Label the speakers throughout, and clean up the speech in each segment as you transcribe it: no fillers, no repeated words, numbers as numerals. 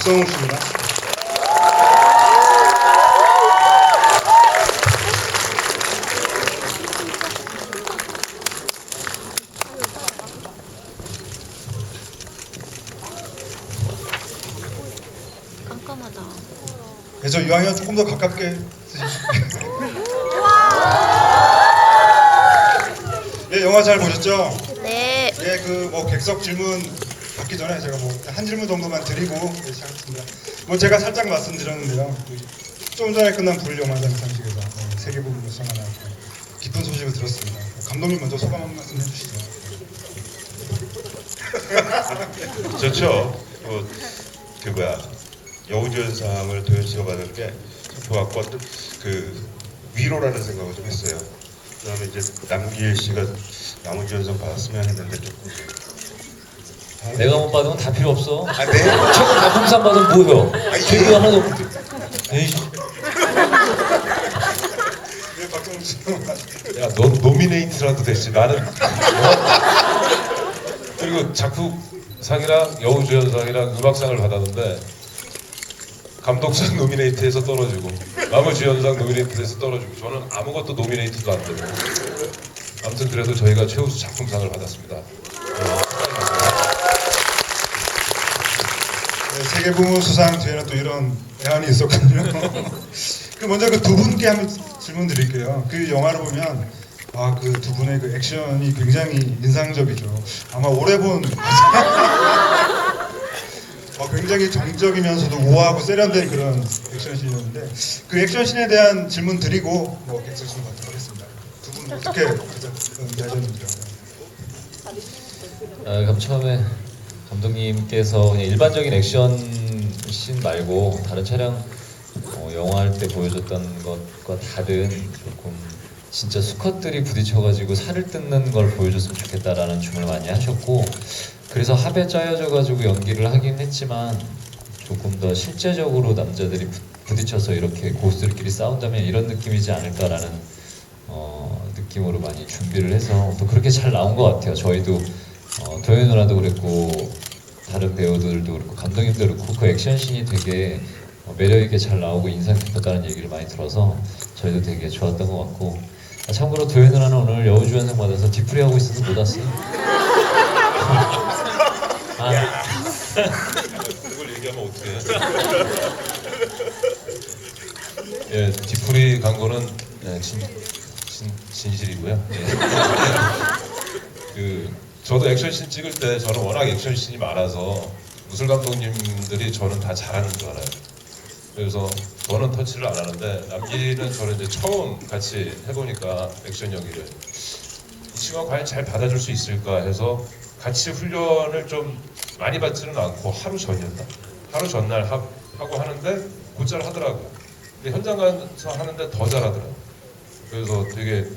Speaker 1: 박성훈 씨입니다.
Speaker 2: 깜깜하다.
Speaker 1: 저 이왕이면 조금 더 가깝게 쓰십시오. 예, 영화 잘 보셨죠?
Speaker 2: 네.
Speaker 1: 예, 그 뭐 객석 질문 받기 전에 제가 뭐 한 질문 정도만 드리고 예, 시작하겠습니다. 뭐 제가 살짝 말씀드렸는데요. 좀 전에 끝난 불영화장 상식에서 세계 부분으로 수상하는 기쁜 소식을 들었습니다. 감독님 먼저 소감 한 말씀 해주시죠.
Speaker 3: 좋죠. 그 뭐야 여우주연상을 도현 씨가 받은 게 참 좋았고 그 위로라는 생각을 좀 했어요. 그다음에 이제 남길 씨가 남우주연상 받았으면 했는데 조금
Speaker 4: 내가 못 받으면 다 필요 없어.
Speaker 3: 아 네.
Speaker 4: 최고 작품상 받으면 뭐요? 죄가 하나도 없는데. 에이,
Speaker 1: 예, 박성훈 씨.
Speaker 3: 야, 너 노미네이트라도 됐지. 나는 그리고 작품상이랑 여우주연상이랑 음악상을 받았는데 감독상 노미네이트에서 떨어지고 남우주연상 노미네이트에서 떨어지고 저는 아무것도 노미네이트도 안 되고 아무튼 그래도 저희가 최우수 작품상을 받았습니다.
Speaker 1: 네, 세계부문 수상 뒤에는 또 이런 애환이 있었군요. 그 먼저 그 두 분께 한번 질문 드릴게요. 그 영화를 보면 그 두 분의 그 액션이 굉장히 인상적이죠. 아마 올해 본 굉장히 정적이면서도 우아하고 세련된 그런 액션씬이었는데 그 액션씬에 대한 질문 드리고 뭐 객석 질문 받도록 하겠습니다. 두 분 어떻게 하셨는지요?
Speaker 4: 그럼 처음에 감독님께서 그냥 일반적인 액션 씬 말고 다른 촬영 영화할 때 보여줬던 것과 다른 조금 진짜 수컷들이 부딪혀가지고 살을 뜯는 걸 보여줬으면 좋겠다라는 주문을 많이 하셨고 그래서 합에 짜여져가지고 연기를 하긴 했지만 조금 더 실제적으로 남자들이 부딪혀서 이렇게 고수들끼리 싸운다면 이런 느낌이지 않을까라는 느낌으로 많이 준비를 해서 또 그렇게 잘 나온 것 같아요. 저희도 도현 누나도 그랬고 다른 배우들도 그렇고 감독님도 그렇고 그 액션씬이 되게 매력있게 잘 나오고 인상 깊었다는 얘기를 많이 들어서 저희도 되게 좋았던 것 같고 참고로 도현 누나는 오늘 여우주연상 받아서 뒤풀이 하고 있어서 못 왔어요.
Speaker 3: 그걸 얘기하면 어떡해. 예, 뒤풀이 간 거는 진실이고요. 예. 저도 액션씬 찍을 때 저는 워낙 액션씬이 많아서 무술 감독님들이 저는 다 잘하는 줄 알아요. 그래서 저는 터치를 안 하는데 남기는 저는 이제 처음 같이 해보니까 액션 연기를 이 친구가 과연 잘 받아줄 수 있을까 해서 같이 훈련을 좀 많이 받지는 않고 하루 전이었나? 하루 전날 하고 하는데 곧잘 하더라고요. 근데 현장 가서 하는데 더 잘하더라고요. 그래서 되게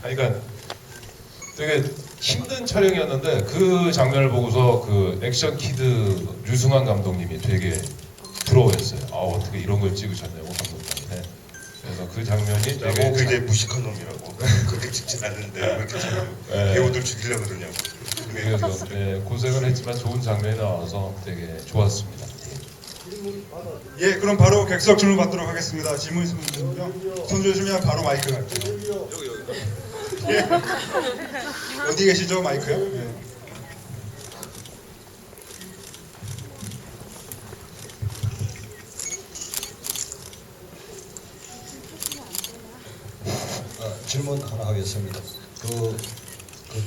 Speaker 3: 그러니까 되게 힘든 촬영이었는데 그 장면을 보고서 그 액션 키드 류승환 감독님이 되게 부러워했어요. 어떻게 이런 걸 찍으셨냐고 감독님한테. 그래서 그 장면이 되게
Speaker 5: 굉장히 무식한 놈이라고 그렇게 찍진 않는데 왜 이렇게 자꾸 배우들 죽이려고 그러냐고.
Speaker 3: 그래서 고생을 했지만 좋은 장면이 나와서 되게 좋았습니다.
Speaker 1: 예, 그럼 바로 객석 질문 받도록 하겠습니다. 질문 있으면 손 주시면 바로 마이크 갈게요. 예. 어디 계시죠, 마이크요? 예.
Speaker 6: 질문 하나 하겠습니다. 그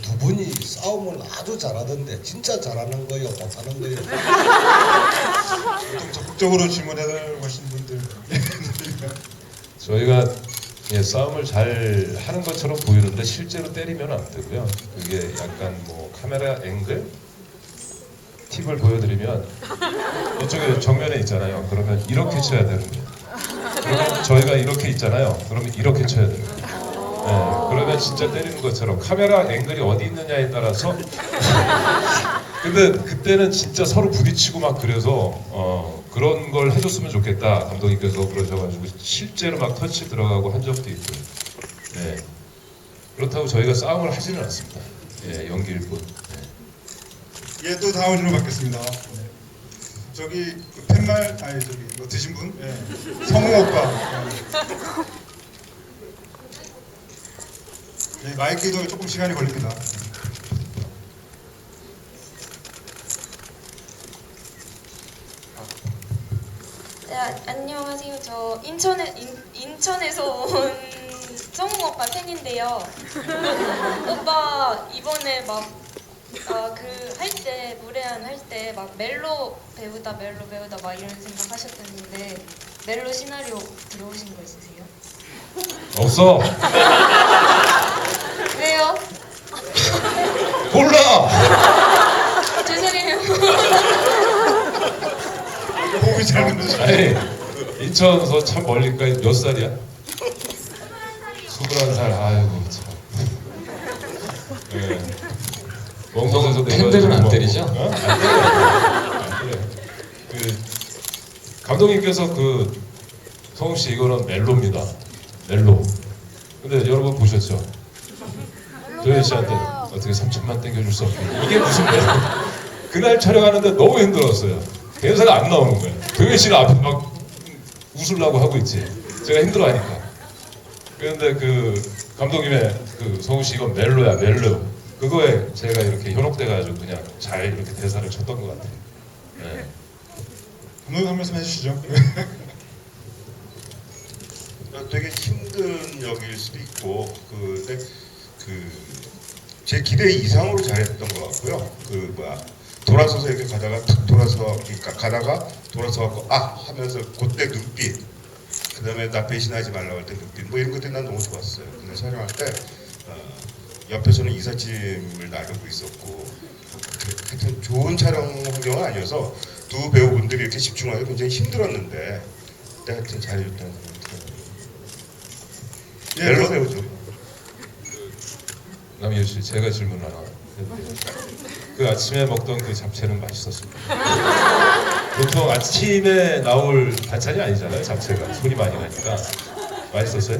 Speaker 6: 두 분이 싸움을 아주 잘하던데 진짜 잘하는 거예요, 못하는 거예요?
Speaker 1: 보통 적극적으로 질문해달라고 하시는 분들.
Speaker 3: 저희가 싸움을 잘 하는 것처럼 보이는데 실제로 때리면 안 되고요. 그게 약간 뭐 카메라 앵글 팁을 보여드리면 이쪽에 정면에 있잖아요. 그러면 이렇게 쳐야 되는 거예요. 그러면 저희가 이렇게 있잖아요. 그러면 이렇게 쳐야 돼요. 그러면 진짜 때리는 것처럼 카메라 앵글이 어디 있느냐에 따라서 근데 그때는 진짜 서로 부딪히고 막 그래서 그런 걸 해줬으면 좋겠다 감독님께서 그러셔가지고 실제로 막 터치 들어가고 한 적도 있고 그렇다고 저희가 싸움을 하지는 않습니다. 예, 연기일 뿐. 예.
Speaker 1: 예, 또 다음 질문 받겠습니다. 네. 저기 그 팻말 아니 저기 이거 드신 분? 예. 성우 오빠. 예, 마이크도 조금 시간이 걸립니다.
Speaker 7: 네, 안녕하세요. 저 인천에서 온 성우 오빠 팬인데요. 오빠 이번에 막 그 할 때 무례한 할 때 막 멜로 배우다 막 이런 생각 하셨다는데 멜로 시나리오 들어오신 거 있으세요?
Speaker 3: 없어.
Speaker 7: 왜요?
Speaker 3: 몰라.
Speaker 7: 죄송해요.
Speaker 1: 호흡이 잘 맞는
Speaker 3: 아니 인천에서 참 멀리까지 몇 살이야? 21살. 아이고 참. 예. 멍청해서
Speaker 4: 팬들은 안 때리죠?
Speaker 3: 어? 안 때려. 그 감독님께서 그 성우 씨 이거는 멜로입니다. 멜로. 근데 여러분 보셨죠? 도현 씨한테 어떻게 3천만 땡겨줄 수 없고 이게 무슨 멜로? 그날 촬영하는데 너무 힘들었어요. 대사가 안 나오는 거예요. 도현 씨는 앞에 막 웃으려고 하고 있지. 제가 힘들어하니까. 그런데 그 감독님의 그 성우 씨 이건 멜로야 멜로. 그거에 제가 이렇게 현혹돼가지고 그냥 잘 이렇게 대사를 쳤던 것 같아요. 네.
Speaker 1: 감독님 한 말씀 해주시죠.
Speaker 5: 되게 힘든 역일 수도 있고 근데 제 기대 이상으로 잘했던 것 같고요. 돌아서서 이렇게 가다가 툭 돌아서 그러니까 가다가 돌아서 갖고 하면서 그때 눈빛 그다음에 나 배신하지 말라고 할 때 눈빛 뭐 이런 것들이 난 너무 좋았어요. 근데 촬영할 때 옆에서는 이삿짐을 나르고 있었고 하여튼 좋은 촬영 환경은 아니어서 두 배우분들이 이렇게 집중하기 굉장히 힘들었는데 그때 하여튼 잘해줬다는 생각이 들어요.
Speaker 1: 예,
Speaker 5: 멜로 배우죠.
Speaker 3: 남희일 씨, 제가 질문 하나. 그 아침에 먹던 그 잡채는 맛있었습니다. 보통 아침에 나올 반찬이 아니잖아요, 잡채가. 손이 많이 가니까. 맛있었어요?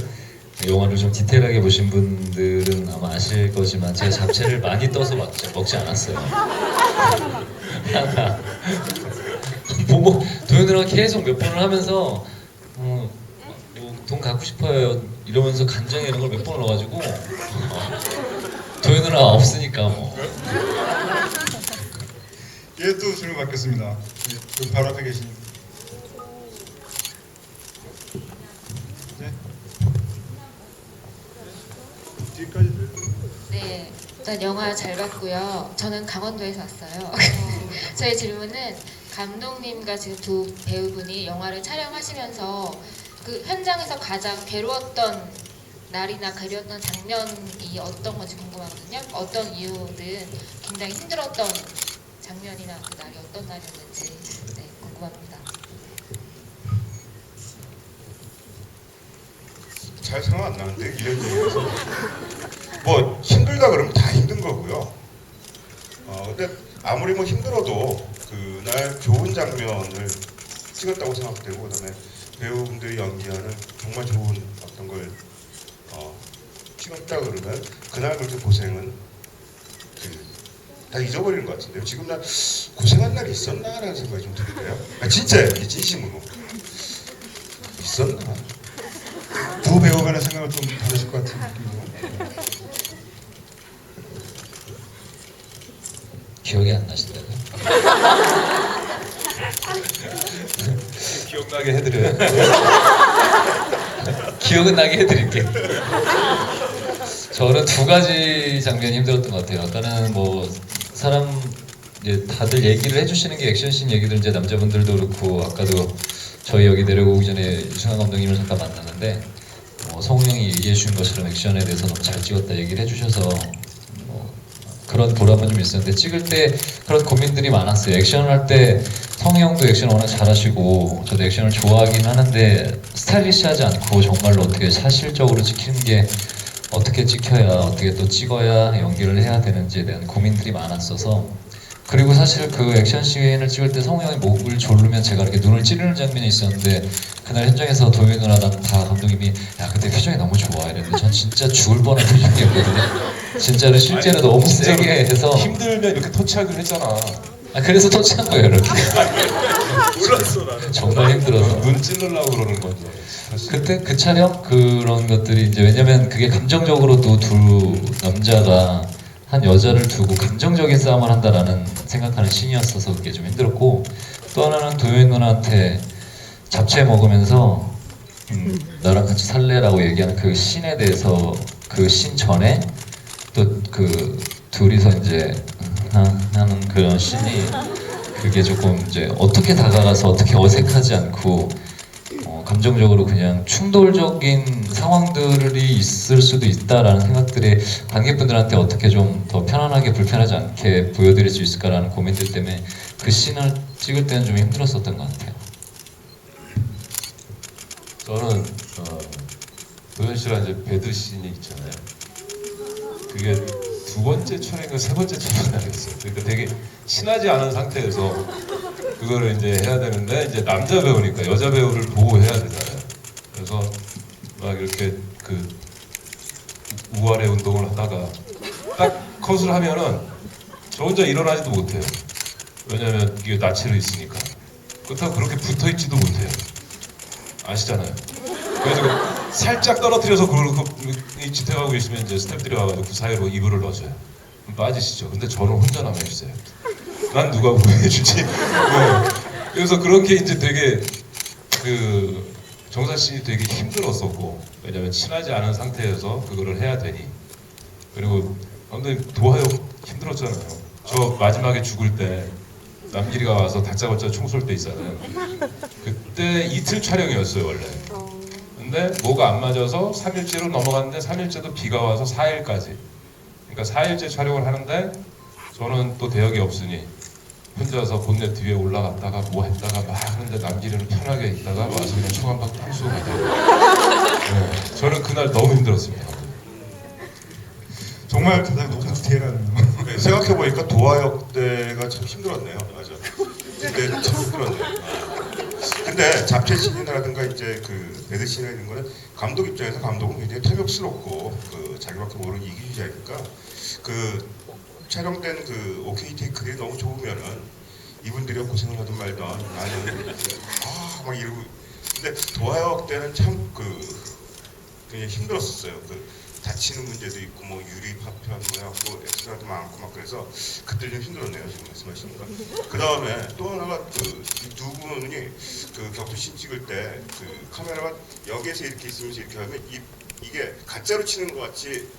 Speaker 4: 영화를 좀 디테일하게 보신 분들은 아마 아실 거지만 제가 잡채를 많이 떠서 먹지 않았어요. 도현이랑 계속 몇 번을 하면서 뭐 돈 갖고 싶어요 이러면서 간장에 이런 걸 몇 번을 넣어가지고 도현 누나 없으니까 뭐.
Speaker 1: 예, 또 질문 받겠습니다. 예, 여기 바로 앞에 계신. 네. 뒤까지.
Speaker 8: 네, 일단 영화 잘 봤고요. 저는 강원도에서 왔어요. 저의 질문은 감독님과 지금 두 배우분이 영화를 촬영하시면서 그 현장에서 가장 괴로웠던 날이나 괴로웠던 장면이 어떤 건지 궁금하거든요. 어떤 이유든 굉장히 힘들었던 장면이나 그 날이 어떤 날이었는지 궁금합니다.
Speaker 5: 잘 생각 안 나는데 이런 얘기해서 뭐 힘들다 그러면 다 힘든 거고요. 근데 아무리 뭐 힘들어도 그날 좋은 장면을 찍었다고 생각되고 그다음에 배우분들이 연기하는 정말 좋은 어떤 걸 찍었다 그러면 그날 그렇게 고생은 다 잊어버리는 것 같은데요. 지금 난 고생한 날이 있었나라는 생각이 좀 드는데요. 진짜예요, 이게 진심으로 있었나?
Speaker 1: 두 배우 간의 생각은 좀 다르실 것 같은 느낌이고.
Speaker 4: 기억이 안 나신다고요?
Speaker 3: 기억나게 해드려요.
Speaker 4: 기억은 나게 해드릴게요. 저는 두 가지 장면이 힘들었던 것 같아요. 아까는 뭐 사람 이제 다들 얘기를 해주시는 게 액션씬 얘기들 이제 남자분들도 그렇고 아까도 저희 여기 내려오기 전에 유승환 감독님을 잠깐 만났는데 성우 형이 얘기해 주신 것처럼 액션에 대해서 너무 잘 찍었다 얘기를 해주셔서 그런 보람은 좀 있었는데 찍을 때 그런 고민들이 많았어요. 액션을 할 때 성우 형도 액션 워낙 잘하시고 저도 액션을 좋아하긴 하는데 스타일리시하지 않고 정말로 어떻게 사실적으로 찍히는 게 어떻게 찍혀야 어떻게 또 찍어야 연기를 해야 되는지에 대한 고민들이 많았어서 그리고 사실 그 액션씬을 찍을 때 성우 형이 목을 조르면 제가 이렇게 눈을 찌르는 장면이 있었는데 그날 현장에서 도현 누나랑 다 감독님이 야 근데 표정이 너무 좋아 이랬는데 전 진짜 죽을 뻔한 표정이었거든요. 진짜로 실제로 너무 세게 해서
Speaker 3: 힘들면 이렇게 터치하기로 했잖아.
Speaker 4: 그래서 터치한 거예요 이렇게.
Speaker 3: 몰랐어 나는.
Speaker 4: 정말 힘들어서.
Speaker 3: 눈 찔르려고 그러는 건지.
Speaker 4: 그때 그 촬영 그런 것들이 이제 왜냐면 그게 감정적으로도 두 남자가 한 여자를 두고 감정적인 싸움을 한다라는 생각하는 신이었어서 그게 좀 힘들었고 또 하나는 도현 누나한테 잡채 먹으면서 나랑 같이 살래라고 얘기하는 그 신에 대해서 그 신 전에 또 그 둘이서 이제 하는 그런 신이 그게 조금 이제 어떻게 다가가서 어떻게 어색하지 않고 감정적으로 그냥 충돌적인 상황들이 있을 수도 있다라는 생각들이 관객분들한테 어떻게 좀 더 편안하게 불편하지 않게 보여드릴 수 있을까라는 고민들 때문에 그 씬을 찍을 때는 좀 힘들었었던 것 같아요.
Speaker 3: 저는 도현 씨랑 이제 배드 씬이 있잖아요. 그게 두 번째 촬영인가 세 번째 촬영이었어요. 그러니까 되게 친하지 않은 상태에서 그거를 이제 해야 되는데 이제 남자 배우니까 여자 배우를 보호해야 되잖아요. 그래서 막 이렇게 그 우아래 운동을 하다가 딱 컷을 하면은 저 혼자 일어나지도 못해요. 왜냐면 이게 나체로 있으니까. 그렇다고 그렇게 붙어 있지도 못해요. 아시잖아요. 그래가지고 살짝 떨어뜨려서 그걸 지탱하고 계시면 이제 스태프들이 와가지고 그 사이로 이불을 넣어줘요. 그럼 빠지시죠. 근데 저는 혼자 남아 있어요. 난 누가 보호해주지? 네. 그래서 그런 게 이제 되게 그 정사 씬이 되게 힘들었었고 왜냐면 친하지 않은 상태에서 그거를 해야 되니 그리고 감독님 도하역 힘들었잖아요. 저 마지막에 죽을 때 남길이가 와서 다짜고짜 총 쏠 때 있잖아요. 그때 이틀 촬영이었어요 원래. 근데 뭐가 안 맞아서 3일째로 넘어갔는데 3일째도 비가 와서 4일까지. 그러니까 4일째 촬영을 하는데 저는 또 대역이 없으니 혼자서 본넷 뒤에 올라갔다가 뭐 했다가 막 하는데 남길이는 편하게 있다가 와서 그냥 총 한 방 푹 쏘고 가요. 네, 저는 그날 너무 힘들었습니다.
Speaker 1: 정말 가장 높은 스케일이라는 거.
Speaker 5: 네, 생각해보니까 도하역 때가 참 힘들었네요. 맞아. 그때 참 힘들었네요. 근데 잡채씬이라든가 이제 그 배드씬이나 이런 거는 감독 입장에서 감독은 굉장히 탐욕스럽고 그 자기밖에 모르는 이기주의자니까 그 촬영된 그 오케이 테이크들이 너무 좋으면은 이분들이 고생을 하든 말든 나는 막 이러고 근데 도하역 때는 참 굉장히 힘들었었어요. 다치는 문제도 있고 뭐 유리 파편 뭐하고 엑스트라도 많고 막 그래서 그때 좀 힘들었네요 지금 말씀하신 거. 그 다음에 또 하나가 두 분이 그 격투씬 찍을 때 그 카메라가 여기에서 이렇게 있으면서 이렇게 하면 이게 가짜로 치는 것 같이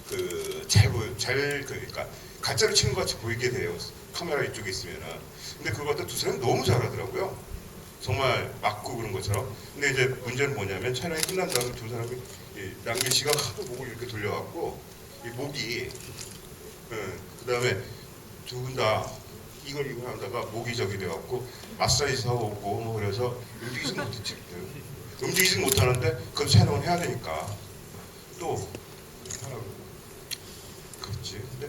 Speaker 5: 그러니까 가짜로 치는 것 같이 보이게 돼요. 카메라 이쪽에 있으면은. 근데 그것도 두 사람이 너무 잘하더라고요. 정말 맞고 그런 것처럼. 근데 이제 문제는 뭐냐면 촬영이 끝난 다음에 두 사람이 남길 씨가 하도 목을 이렇게 돌려갖고 이 목이 그 다음에 두 분 다 이걸 하다가 목이 저기 돼갖고 마사지 하고 오고 뭐 그래서 움직이지 못했지. 움직이지 못하는데 그 촬영을 해야 되니까 또 그렇지. 근데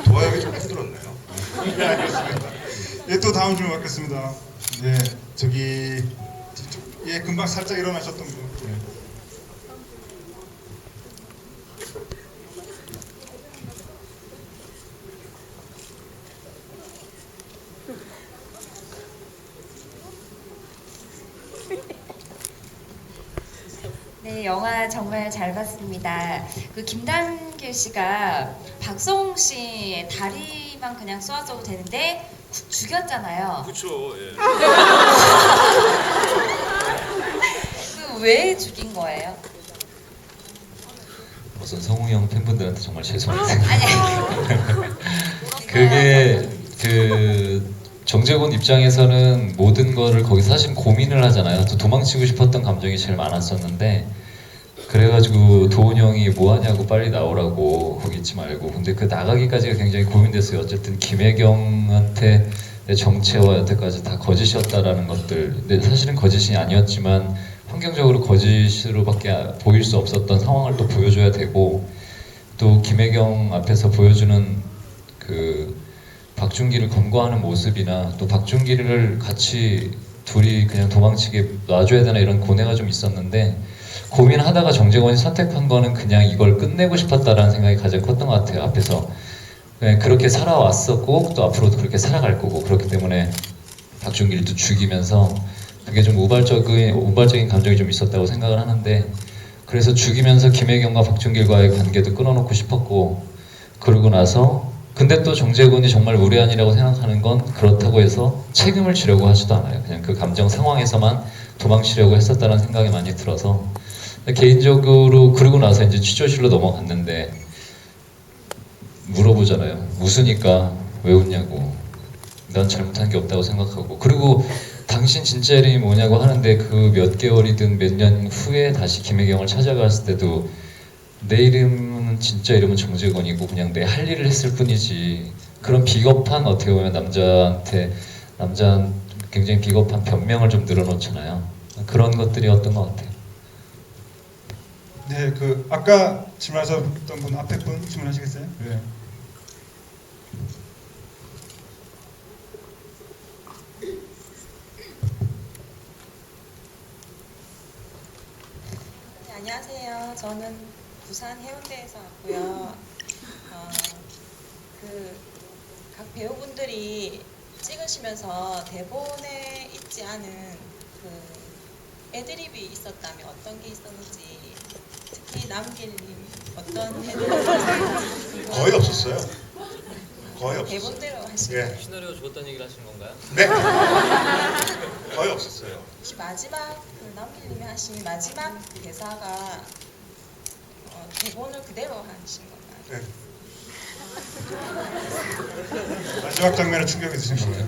Speaker 5: 도하역이 좀 힘들었네요.
Speaker 1: 네, 알겠습니다. 예, 또 다음 질문 받겠습니다. 네, 저기 예, 금방 살짝 일어나셨던 분. 네.
Speaker 9: 네, 영화 정말 잘 봤습니다. 그 김단길 씨가 박성웅 씨의 다리만 그냥 쏘아줘도 되는데 죽였잖아요.
Speaker 3: 그렇죠. 예.
Speaker 9: 왜 죽인 거예요?
Speaker 4: 우선 성우 형 팬분들한테 정말 죄송해요.
Speaker 9: 아니.
Speaker 4: 그게 그 정재곤 입장에서는 모든 거를 거기서 사실 고민을 하잖아요. 또 도망치고 싶었던 감정이 제일 많았었는데 그래가지고 도훈 형이 뭐 하냐고 빨리 나오라고 거기 있지 말고 근데 그 나가기까지가 굉장히 고민됐어요. 어쨌든 김혜경한테 내 정체와 여태까지 다 거짓이었다라는 것들 근데 사실은 거짓이 아니었지만 환경적으로 거짓으로밖에 보일 수 없었던 상황을 또 보여줘야 되고 또 김혜경 앞에서 보여주는 그 박준기를 검거하는 모습이나 또 박준기를 같이 둘이 그냥 도망치게 놔줘야 되나 이런 고뇌가 좀 있었는데 고민하다가 정재권이 선택한 거는 그냥 이걸 끝내고 싶었다라는 생각이 가장 컸던 것 같아요. 앞에서 그냥 그렇게 살아왔었고 또 앞으로도 그렇게 살아갈 거고 그렇기 때문에 박준기를 또 죽이면서 그게 좀 우발적인 감정이 좀 있었다고 생각을 하는데 그래서 죽이면서 김혜경과 박준길과의 관계도 끊어놓고 싶었고 그러고 나서 근데 또 정재군이 정말 무례한이라고 생각하는 건 그렇다고 해서 책임을 지려고 하지도 않아요. 그냥 그 감정 상황에서만 도망치려고 했었다는 생각이 많이 들어서 개인적으로 그러고 나서 이제 취조실로 넘어갔는데 물어보잖아요. 웃으니까 왜 웃냐고. 난 잘못한 게 없다고 생각하고 그리고 당신 진짜 이름이 뭐냐고 하는데 그 몇 개월이든 몇 년 후에 다시 김혜경을 찾아갔을 때도 내 이름은 진짜 이름은 정재건이고 그냥 내 할 일을 했을 뿐이지 그런 비겁한 어떻게 보면 남자한테 굉장히 비겁한 변명을 좀 늘어놓잖아요. 그런 것들이 어떤 것 같아요.
Speaker 1: 네, 그 아까 질문하셨던 분 앞에 분 질문하시겠어요? 네.
Speaker 10: 네, 안녕하세요. 저는 부산 해운대에서 왔고요. 각 배우분들이 찍으시면서 대본에 있지 않은 그 애드립이 있었다면 어떤 게 있었는지 특히 남길님 어떤 애드립이 있었는지
Speaker 5: 거의 없었어요. 거의 없었어요.
Speaker 10: 대본대로 하시는
Speaker 5: 예.
Speaker 4: 시나리오 좋았다는 얘기를 하시는 건가요?
Speaker 5: 네. 거의 없었어요.
Speaker 10: 혹시 마지막 남길님이 하신 마지막 대사가 대본을 그대로 하신 건가요?
Speaker 5: 네.
Speaker 1: 마지막 장면에 충격이 드신 거예요?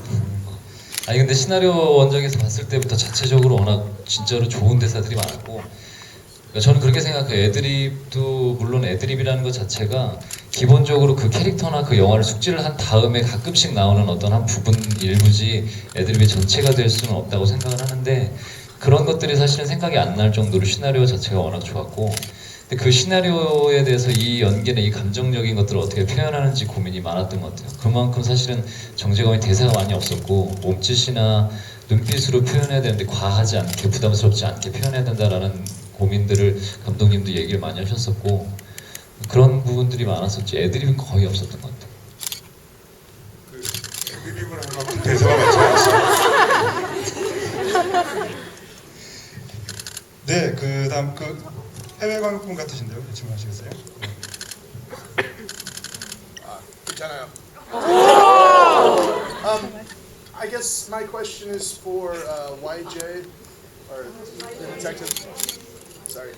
Speaker 4: 아니 근데 시나리오 원작에서 봤을 때부터 자체적으로 워낙 진짜로 좋은 대사들이 많았고 그러니까 저는 그렇게 생각해요. 애드립도 물론 애드립이라는 것 자체가 기본적으로 그 캐릭터나 그 영화를 숙지를 한 다음에 가끔씩 나오는 어떤 한 부분 일부지 애드립의 전체가 될 수는 없다고 생각을 하는데 그런 것들이 사실은 생각이 안 날 정도로 시나리오 자체가 워낙 좋았고 근데 그 시나리오에 대해서 이 연기나 이 감정적인 것들을 어떻게 표현하는지 고민이 많았던 것 같아요. 그만큼 사실은 정재건이 대사가 많이 없었고 몸짓이나 눈빛으로 표현해야 되는데 과하지 않게 부담스럽지 않게 표현해야 된다라는 고민들을 감독님도 얘기를 많이 하셨었고 그런 부분들이 많았었지 애드립은 거의 없었던 것 같아요.
Speaker 5: 그 애드립을 할 만큼 대사가 많지 않았어요.
Speaker 1: 네, 그다음 해외 관광 같으신데요? 질문하시겠어요?
Speaker 11: 괜찮아요. I guess my question is for YJ or the detective. Sorry.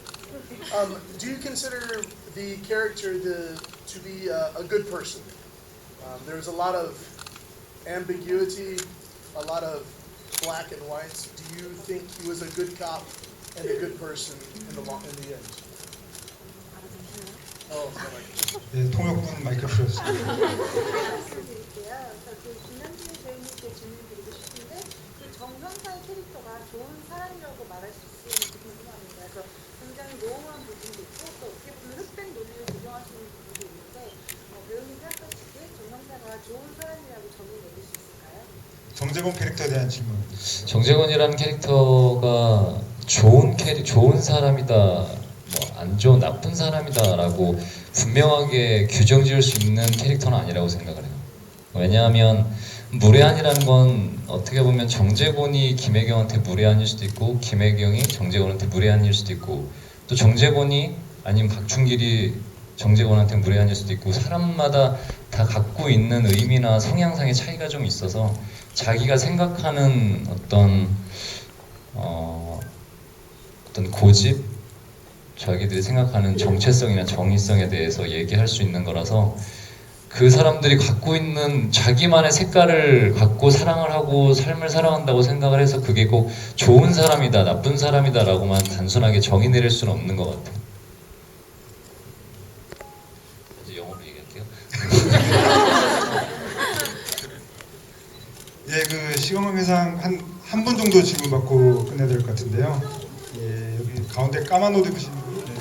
Speaker 11: Do you consider the character to be a good person? There's a lot of ambiguity, a lot of black and whites. Do you think he was a good cop and a good person in the end? Oh, sorry.
Speaker 1: 네, 통역분 마이크 주셨습니다.
Speaker 12: 김남진 배우님께 질문드리고 싶은데 그 정형사의 캐릭터가 좋은 사람이라고 말할 수 있을지 궁금합니다. 그래서 굉장히 모험한 부분도 있고 또 어떻게 보면 흑백 논리를 적용하시는 부분도 있는데 배우님 생각하시기에 정형사가 좋은 사람이라고 정의 내릴 수 있을까요?
Speaker 1: 정재건 캐릭터에 대한 질문.
Speaker 4: 정재건이라는 캐릭터가 좋은 사람이다, 뭐 안 좋은 나쁜 사람이다라고 분명하게 규정 지을 수 있는 캐릭터는 아니라고 생각을 해요. 왜냐하면 무례한이라는 건 어떻게 보면 정재곤이 김혜경한테 무례한일 수도 있고 김혜경이 정재곤한테 무례한일 수도 있고 또 정재곤이 아니면 박준길이 정재곤한테 무례한일 수도 있고 사람마다 다 갖고 있는 의미나 성향상의 차이가 좀 있어서 자기가 생각하는 어떤 고집, 자기들이 생각하는 정체성이나 정의성에 대해서 얘기할 수 있는 거라서 그 사람들이 갖고 있는 자기만의 색깔을 갖고 사랑을 하고 삶을 살아간다고 생각을 해서 그게 꼭 좋은 사람이다, 나쁜 사람이다 라고만 단순하게 정의 내릴 수는 없는 것 같아요. 이제 영어로 얘기할게요.
Speaker 1: 예, 그 시공항해상 한 분 정도 질문 받고 끝내야 될 것 같은데요. 예, 여기 가운데 까만 옷 입으신 분. 네.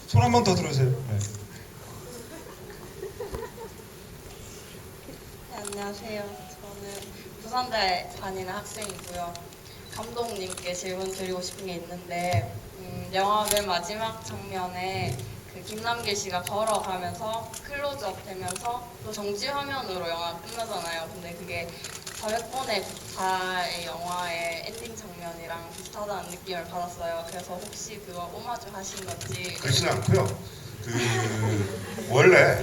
Speaker 1: 손 한 번 더 들어주세요. 네.
Speaker 10: 네, 안녕하세요. 저는 부산대 다니는 학생이고요. 감독님께 질문 드리고 싶은 게 있는데 영화 맨 마지막 장면에 그 김남길 씨가 걸어가면서 클로즈업 되면서 또 정지 화면으로 영화가 끝나잖아요. 근데 그게 400번의 국타의 영화의 엔딩 장면이랑 비슷하다는 느낌을 받았어요. 그래서 혹시 그거 오마주 하신 건지.
Speaker 5: 그렇진 않고요. 원래가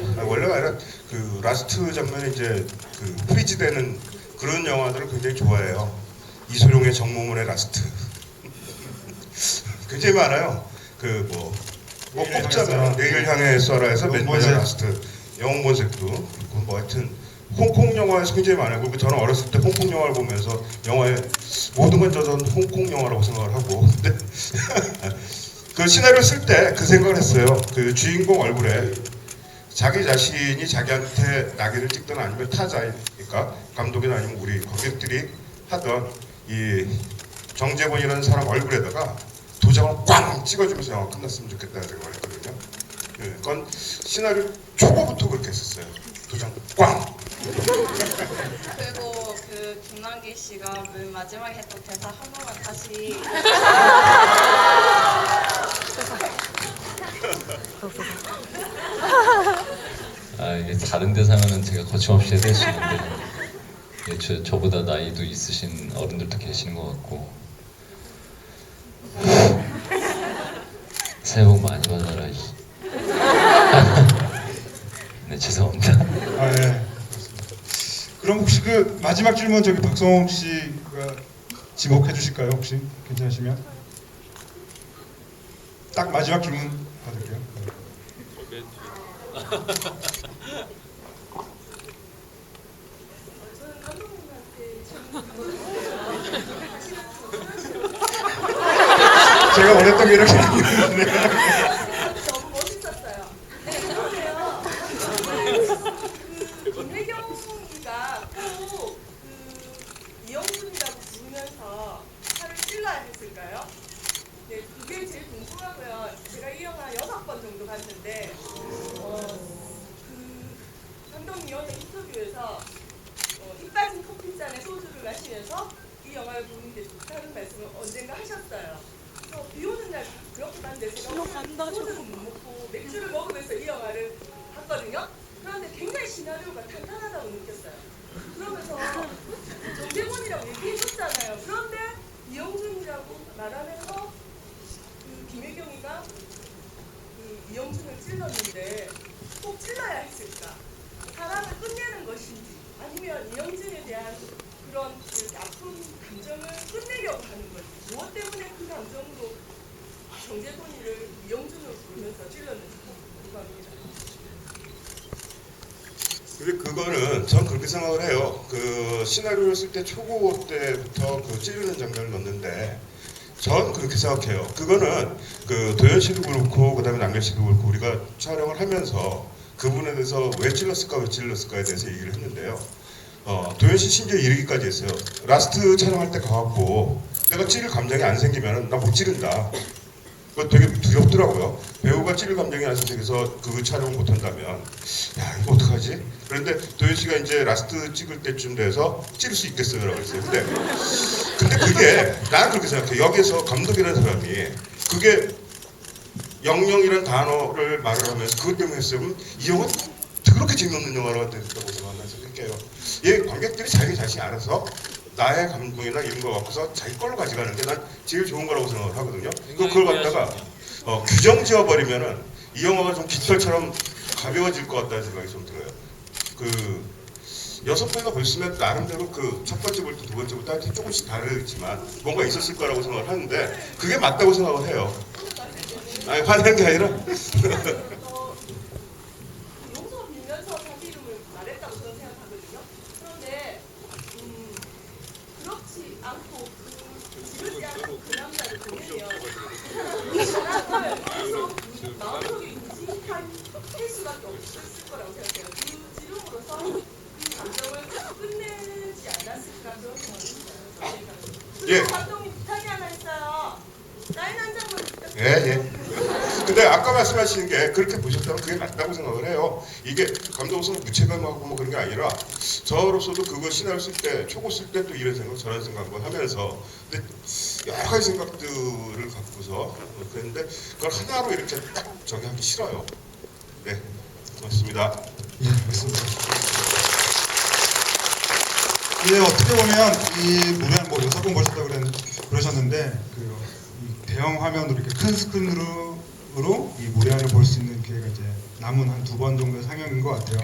Speaker 5: 아니라 그 라스트 장면에 이제 그 프리즈 되는 그런 영화들을 굉장히 좋아해요. 이소룡의 정모문의 라스트 굉장히 많아요. 그 뭐 꼽자면 내일 향해 쏘라에서 맨 마지막 라스트, 영웅본색도 그리고 뭐 하여튼 홍콩 영화에서 굉장히 많아요. 그리고 저는 어렸을 때 홍콩 영화를 보면서 영화의 모든 건 저는 홍콩 영화라고 생각을 하고 근데 그 시나리오 쓸 때 그 생각을 했어요. 그 주인공 얼굴에 자기 자신이 자기한테 낙인을 찍든 아니면 타자니까 감독이나 아니면 우리 관객들이 하던 이 정재권이라는 사람 얼굴에다가 도장을 꽝 찍어주면서 영화 끝났으면 좋겠다는 생각을 했거든요. 네, 그건 시나리오 초보부터 그렇게 했었어요. 도장 꽝!
Speaker 10: 그리고 그 김남길 씨가 맨 마지막에 했던 대사 한 번만 다시.
Speaker 4: 이게 다른 대상은 제가 거침없이 해드릴 수 있는데 이게 저보다 나이도 있으신 어른들도 계시는 것 같고 새해 복 많이 받아라. 네, 죄송합니다.
Speaker 1: 예. 그럼 혹시 그 마지막 질문 저기 박성홍 씨가 지목해 주실까요? 혹시 괜찮으시면 딱 마지막 질문 받을게요.
Speaker 12: 저는 감독님한테
Speaker 1: 제가 원했던 게 이렇게 생겼는데.
Speaker 12: 너무 멋있었어요. 네, 그런데요. 그 김혜경이가 꼭 이영준이라고 부르면서 살을 찔러야 했을까요? 네, 그게 제일 궁금하고요. 제가 이 영화 6번 정도 봤는데 그 감독님 어제 인터뷰에서 입 빠진 커피잔에 소주를 마시면서 이 영화를 보는 게 좋다는 말씀을 언젠가 하셨어요. 비 오는 날 그렇게 봤는데 제가 소주를 못 먹고 맥주를 먹으면서 이 영화를 봤거든요. 그런데 굉장히 시나리오가 탄탄하다고 느꼈어요. 그러면서 정재권이라고 얘기해줬잖아요. 그런데 이영준이라고 말하면서 그 김혜경이가 그 이영준을 찔렀는데 꼭 찔러야 했을까? 사람을 끝내는 것인지 아니면 이영준에 대한 그런 이렇게 아픈 감정을 끝내려고 하는 건지 무엇 때문에 그 감정으로 정재권이를 이영준으로 부르면서 찔렀는지 궁금합니다.
Speaker 5: 근데 그거는 전 그렇게 생각을 해요. 그 시나리오를 쓸 때 초고 때부터 그 찌르는 장면을 넣는데 전 그렇게 생각해요. 그거는 그 도현 씨도 그렇고 그다음에 남길 씨도 그렇고 우리가 촬영을 하면서 그분에 대해서 왜 찔렀을까에 대해서 얘기를 했는데요. 도현 씨 심지어 이르기까지 했어요. 라스트 촬영할 때 가갖고 내가 찌를 감정이 안 생기면은 나 못 찌른다. 그거 되게 두렵더라고요. 배우가 찌를 감정이 안 생겨서 그 촬영을 못 한다면 야 이거 어떡하지? 그런데 도현 씨가 이제 라스트 찍을 때쯤 돼서 찌를 수 있겠어요 라고 했어요. 근데 그게 나는 그렇게 생각해. 여기서 감독이라는 사람이 그게 영영이라는 단어를 말을 하면서 그것 때문에 했으면 이 영화 그렇게 재미없는 영화로 됐다고 생각해요. 얘 관객들이 자기 자신이 알아서 나의 감동이나 이런 거 갖고서 자기 걸로 가져가는 게 난 제일 좋은 거라고 생각을 하거든요. 그걸 갖다가 규정 지어버리면은 이 영화가 좀 깃털처럼 가벼워질 것 같다는 생각이 좀 들어요. 그 6번이나 벌쓰면 나름대로 그 첫 번째부터 두 번째부터 하여튼 조금씩 다르지만 뭔가 있었을 거라고 생각을 하는데 그게 맞다고 생각을 해요. 아니 화내는 게 아니라
Speaker 12: 용서 빌면서 자기 이름을 말했다고 저는 생각하거든요. 그런데 그렇지 않고 지르지 않고 그 남자를 보내면 그 사람을 계속 마음속에 인식할 수밖에 없을 거라고 생각해요. 그 지름으로서 그 감정을 끝내지 않았을까 그런 생각이 있어요.
Speaker 5: 예.
Speaker 12: 감독님 부탁이 하나 있어요. 사인 한 장만 부탁드려요.
Speaker 5: 예. 근데 아까 말씀하시는 게 그렇게 보셨다면 그게 맞다고 생각을 해요. 이게 감독으로서 무책임하고 뭐 그런 게 아니라 저로서도 그거 시나리오 쓸 때 초고 쓸 때 또 이런 생각 저런 생각을 하면서 근데 여러 가지 생각들을 갖고서 그랬는데 그걸 하나로 이렇게 딱 정의하기 싫어요. 네, 고맙습니다.
Speaker 1: 예, 맞습니다. 이게 어떻게 보면 이 무례한 뭐 6번 보셨다고 그러셨는데 이 대형 화면으로 이렇게 큰 스크린으로 이 무례한을 볼 수 있는 기회가 이제 남은 한 2번 정도의 상영인 것 같아요.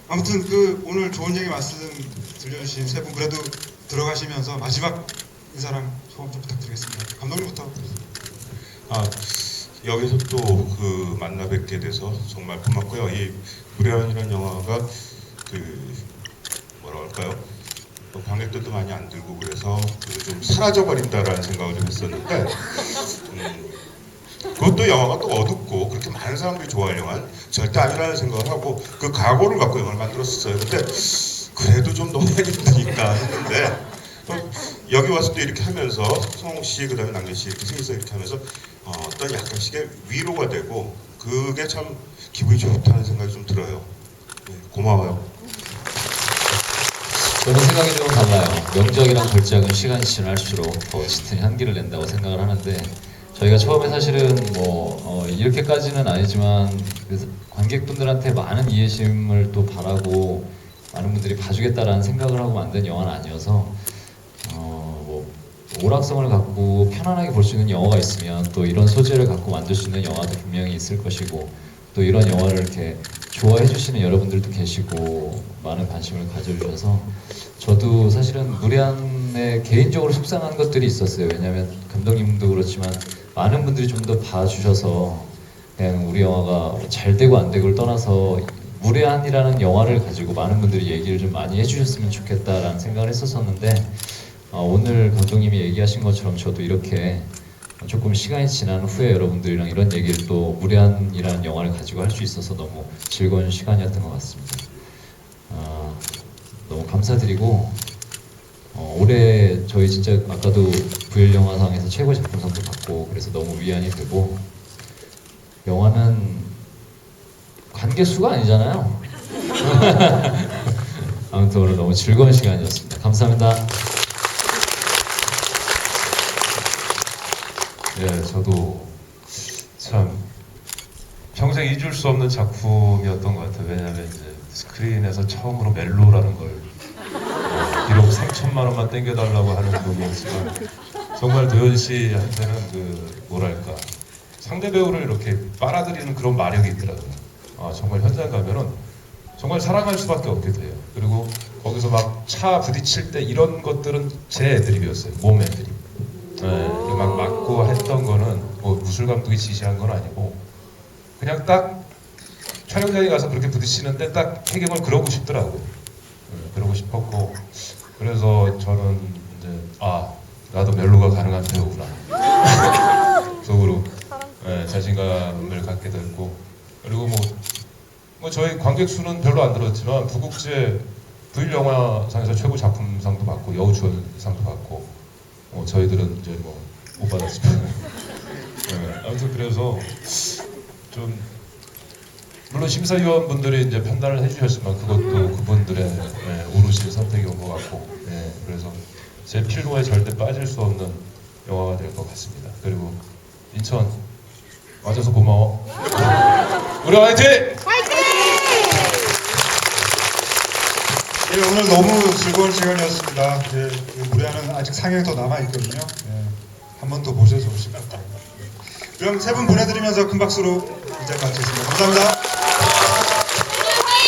Speaker 1: 아무튼 오늘 좋은 얘기 말씀 들려주신 세 분 그래도 들어가시면서 마지막 인사랑 소감 좀 부탁드리겠습니다. 감독님부터.
Speaker 5: 여기서 또 그 만나 뵙게 돼서 정말 고맙고요. 이 무례한이라는 영화가 뭐라 할까요? 관객들도 많이 안 들고 그래서 좀 사라져 버린다라는 생각을 좀 했었는데 그것도 영화가 또 어둡고 그렇게 많은 사람들이 좋아할 영화는 절대 아니라는 생각을 하고 그 각오를 갖고 영화를 만들었었어요. 근데 그래도 좀 너무 힘드니까 했는데 여기 와서 또 이렇게 하면서 성홍 씨 그다음에 남길 씨 이렇게 셋이서 이렇게 하면서 어떤 약간씩의 위로가 되고 그게 참 기분이 좋다는 생각이 좀 들어요. 네, 고마워요.
Speaker 4: 저는 생각이 좀 달라요. 명작이랑 걸작은 시간이 지날수록 더 짙은 향기를 낸다고 생각을 하는데 저희가 처음에 사실은 이렇게까지는 아니지만 관객분들한테 많은 이해심을 또 바라고 많은 분들이 봐주겠다라는 생각을 하고 만든 영화는 아니어서 오락성을 갖고 편안하게 볼 수 있는 영화가 있으면 또 이런 소재를 갖고 만들 수 있는 영화도 분명히 있을 것이고 또 이런 영화를 이렇게 좋아해 주시는 여러분들도 계시고 많은 관심을 가져주셔서 저도 사실은 무례한에 개인적으로 속상한 것들이 있었어요. 왜냐하면 감독님도 그렇지만 많은 분들이 좀 더 봐주셔서 그냥 우리 영화가 잘 되고 안 되고를 떠나서 무례한이라는 영화를 가지고 많은 분들이 얘기를 좀 많이 해주셨으면 좋겠다라는 생각을 했었었는데 오늘 감독님이 얘기하신 것처럼 저도 이렇게 조금 시간이 지난 후에 여러분들이랑 이런 얘기를 또 무례한이라는 영화를 가지고 할 수 있어서 너무 즐거운 시간이었던 것 같습니다. 너무 감사드리고 올해 저희 진짜 아까도 부일영화상에서 최고의 작품상도 받고 그래서 너무 위안이 되고 영화는 관객 수가 아니잖아요. 아무튼 오늘 너무 즐거운 시간이었습니다. 감사합니다.
Speaker 3: 예, 저도 참 평생 잊을 수 없는 작품이었던 것 같아요. 왜냐하면 이제 스크린에서 처음으로 멜로라는 걸 비록 3,000만 원만 땡겨달라고 하는 분이었지만 정말 도현 씨한테는 뭐랄까 상대 배우를 이렇게 빨아들이는 그런 마력이 있더라고요. 정말 현장 가면은 정말 사랑할 수밖에 없게 돼요. 그리고 거기서 막 차 부딪힐 때 이런 것들은 제 애드립이었어요. 몸 애드립. 네, 막 맞고 했던 거는 뭐 무술 감독이 지시한 건 아니고 그냥 딱 촬영장에 가서 그렇게 부딪히는데 딱 해경을 그러고 싶더라고요. 그러고 싶었고 그래서 저는 이제 나도 멜로가 가능한 배우구나 속으로 자신감을 갖게 됐고 그리고 뭐 저희 관객 수는 별로 안 들었지만 부국제 부일영화상에서 최고 작품상도 받고 여우주연상도 받고 저희들은 이제 못 받았지만 아무튼 그래서 좀 물론 심사위원분들이 이제 판단을 해주셨지만 그것도 그분들의 오롯이 선택이온 것 같고 그래서 제 필모에 절대 빠질 수 없는 영화가 될 것 같습니다. 그리고 인천 와줘서 고마워. 우리 화이팅!
Speaker 1: 예, 오늘 너무 즐거운 시간이었습니다. 무례한은 아직 상영이 더 남아있거든요. 한 번 더 보셔서 오실 것 같아요. 그럼 세 분 보내드리면서 큰 박수로 이제 마치겠습니다. 감사합니다.